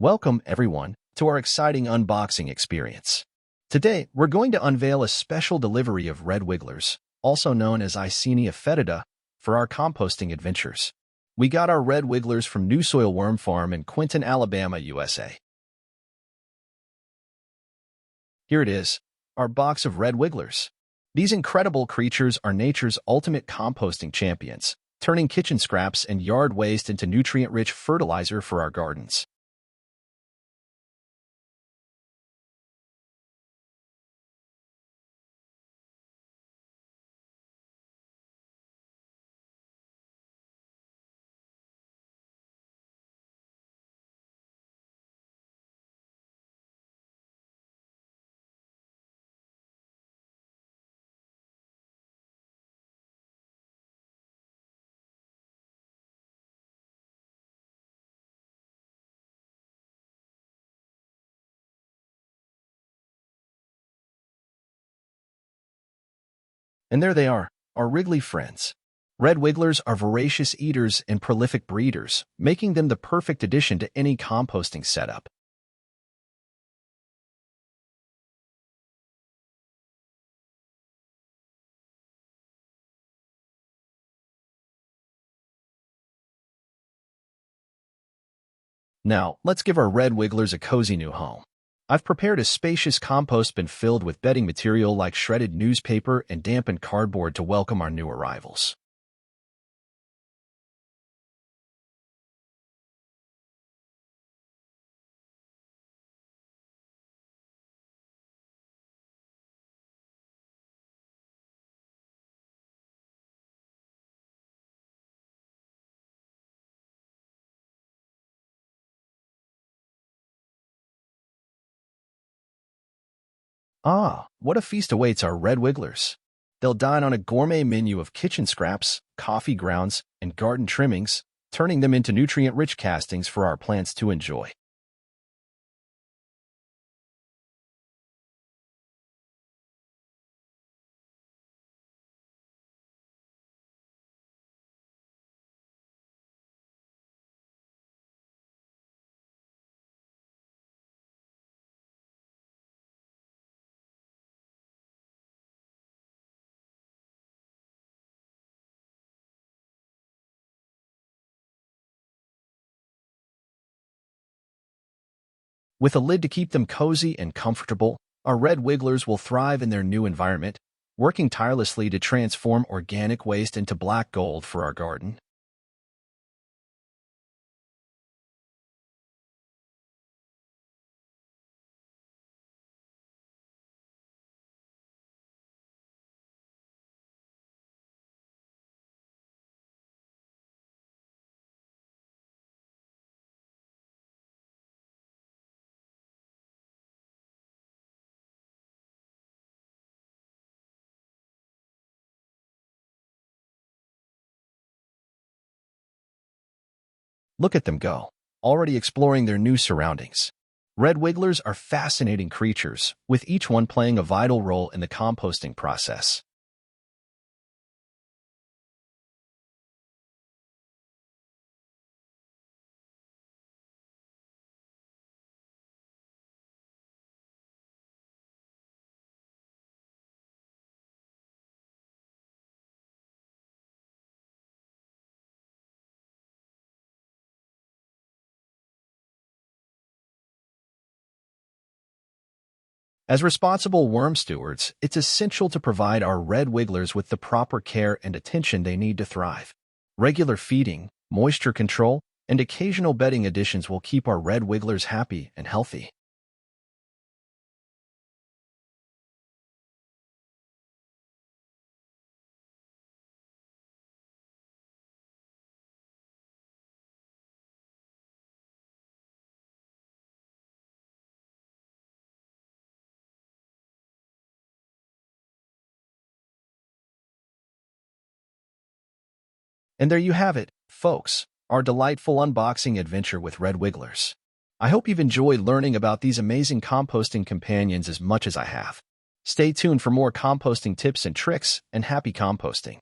Welcome, everyone, to our exciting unboxing experience. Today, we're going to unveil a special delivery of red wigglers, also known as Icenia fetida, for our composting adventures. We got our red wigglers from Nusoil Worm Farm in Quinton, Alabama, USA. Here it is, our box of red wigglers. These incredible creatures are nature's ultimate composting champions, turning kitchen scraps and yard waste into nutrient-rich fertilizer for our gardens. And there they are, our wriggly friends. Red wigglers are voracious eaters and prolific breeders, making them the perfect addition to any composting setup. Now, let's give our red wigglers a cozy new home. I've prepared a spacious compost bin filled with bedding material like shredded newspaper and dampened cardboard to welcome our new arrivals. Ah, what a feast awaits our red wigglers. They'll dine on a gourmet menu of kitchen scraps, coffee grounds, and garden trimmings, turning them into nutrient-rich castings for our plants to enjoy. With a lid to keep them cozy and comfortable, our red wigglers will thrive in their new environment, working tirelessly to transform organic waste into black gold for our garden. Look at them go, already exploring their new surroundings. Red wigglers are fascinating creatures, with each one playing a vital role in the composting process. As responsible worm stewards, it's essential to provide our red wigglers with the proper care and attention they need to thrive. Regular feeding, moisture control, and occasional bedding additions will keep our red wigglers happy and healthy. And there you have it, folks, our delightful unboxing adventure with red wigglers. I hope you've enjoyed learning about these amazing composting companions as much as I have. Stay tuned for more composting tips and tricks, and happy composting.